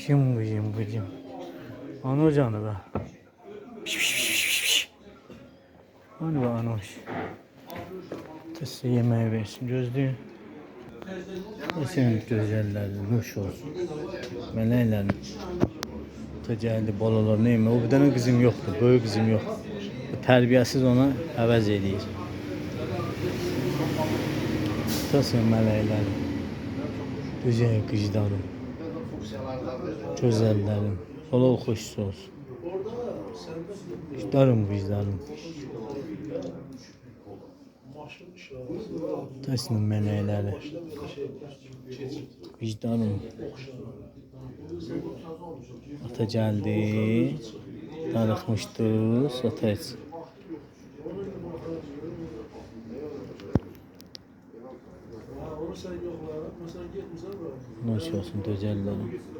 Yım yım yım. Ano canı be. Hani be anoş. Size yemeği versin gözlüğün. Senin güzellerin hoş olsun. Meleklerin. Təcəlli balalar neyme? O bir tane kızım yoktu. Böyük kızım yok. Bu terbiyesiz ona əvəz edir. Tutasın meleklerin. Güzel kızlarım. Güzellerim. Olol hoşsuz olsun. Kızlarım kızlarım. Tutasın melekleri. Vicdanım. Ata geldi. Darıxmışdı. Ata heç. Hoş olsun gözəllərim.